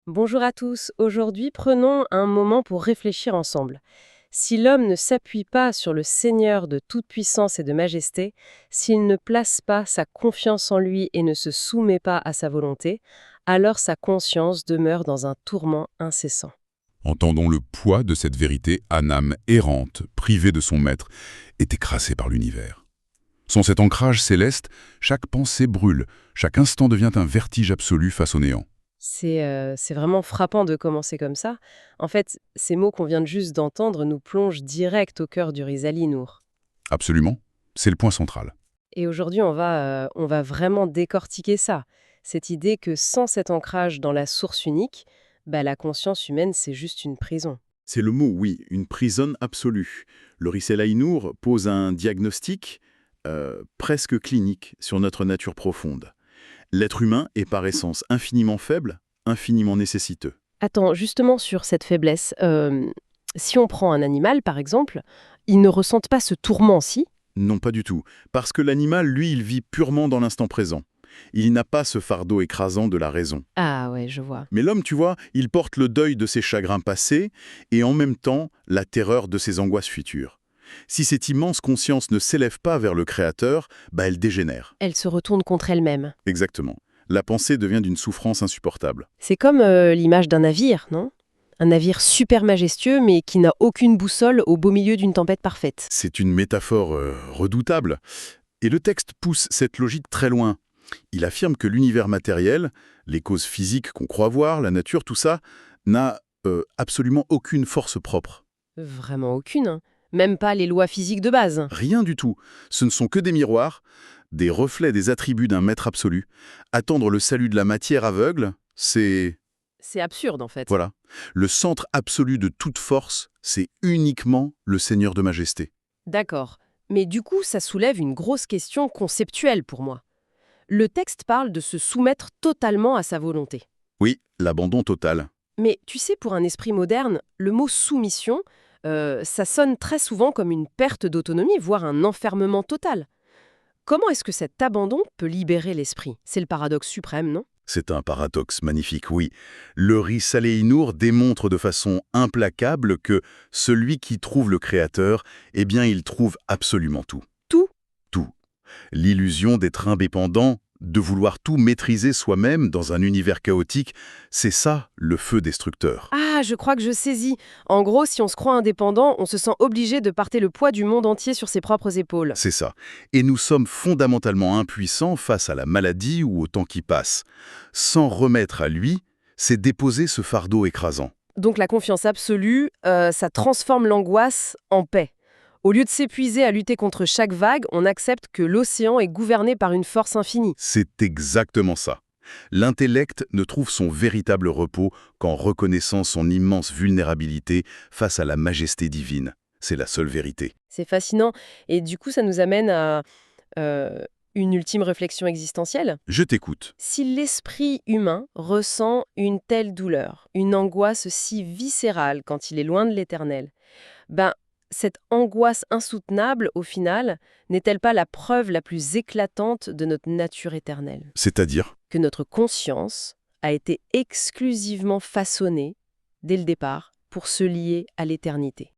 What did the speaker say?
Bonjour à tous. Aujourd'hui, prenons un moment pour réfléchir ensemble. Si l'homme ne s'appuie pas sur le Seigneur de toute puissance et de majesté, s'il ne place pas sa confiance en lui et ne se soumet pas à sa volonté, alors sa conscience demeure dans un tourment incessant. Entendons le poids de cette vérité, âne âme errante, privée de son maître, est écrasée par l'univers. Sans cet ancrage céleste, chaque pensée brûle, chaque instant devient un vertige absolu face au néant. C'est vraiment frappant de commencer comme ça. En fait, ces mots qu'on vient de juste d'entendre nous plongent direct au cœur du Rizali Nour. Absolument, c'est le point central. Et aujourd'hui, on va vraiment décortiquer ça. Cette idée que sans cet ancrage dans la source unique, la conscience humaine, c'est juste une prison. C'est le mot, oui, une prison absolue. Le Rissel Aïnour pose un diagnostic presque clinique sur notre nature profonde. L'être humain est par essence infiniment faible, infiniment nécessiteux. Attends, justement sur cette faiblesse, si on prend un animal, par exemple, il ne ressent pas ce tourment, si? Non, pas du tout. Parce que l'animal, lui, il vit purement dans l'instant présent. Il n'a pas ce fardeau écrasant de la raison. Ah ouais, je vois. Mais l'homme, tu vois, il porte le deuil de ses chagrins passés et en même temps la terreur de ses angoisses futures. Si cette immense conscience ne s'élève pas vers le Créateur, elle dégénère. Elle se retourne contre elle-même. Exactement. La pensée devient d'une souffrance insupportable. C'est comme l'image d'un navire, non? Un navire super majestueux, mais qui n'a aucune boussole au beau milieu d'une tempête parfaite. C'est une métaphore redoutable. Et le texte pousse cette logique très loin. Il affirme que l'univers matériel, les causes physiques qu'on croit voir, la nature, tout ça, n'a absolument aucune force propre. Vraiment aucune, hein. Même pas les lois physiques de base. Rien du tout. Ce ne sont que des miroirs, des reflets des attributs d'un maître absolu. Attendre le salut de la matière aveugle, c'est... C'est absurde, en fait. Voilà. Le centre absolu de toute force, c'est uniquement le Seigneur de majesté. D'accord. Mais du coup, ça soulève une grosse question conceptuelle pour moi. Le texte parle de se soumettre totalement à sa volonté. Oui, l'abandon total. Mais tu sais, pour un esprit moderne, le mot soumission, ça sonne très souvent comme une perte d'autonomie, voire un enfermement total. Comment est-ce que cet abandon peut libérer l'esprit? C'est le paradoxe suprême, non? C'est un paradoxe magnifique, oui. Le Risale-e-Nour démontre de façon implacable que celui qui trouve le Créateur, eh bien, il trouve absolument tout. Tout? Tout. L'illusion d'être indépendant, de vouloir tout maîtriser soi-même dans un univers chaotique, c'est ça, le feu destructeur. Ah, je crois que je saisis. En gros, si on se croit indépendant, on se sent obligé de porter le poids du monde entier sur ses propres épaules. C'est ça. Et nous sommes fondamentalement impuissants face à la maladie ou au temps qui passe. S'en remettre à lui, c'est déposer ce fardeau écrasant. Donc la confiance absolue, ça transforme l'angoisse en paix. Au lieu de s'épuiser à lutter contre chaque vague, on accepte que l'océan est gouverné par une force infinie. C'est exactement ça. L'intellect ne trouve son véritable repos qu'en reconnaissant son immense vulnérabilité face à la majesté divine. C'est la seule vérité. C'est fascinant. Et du coup, ça nous amène à une ultime réflexion existentielle. Je t'écoute. Si l'esprit humain ressent une telle douleur, une angoisse si viscérale quand il est loin de l'éternel, cette angoisse insoutenable, au final, n'est-elle pas la preuve la plus éclatante de notre nature éternelle? C'est-à-dire? Que notre conscience a été exclusivement façonnée, dès le départ, pour se lier à l'éternité.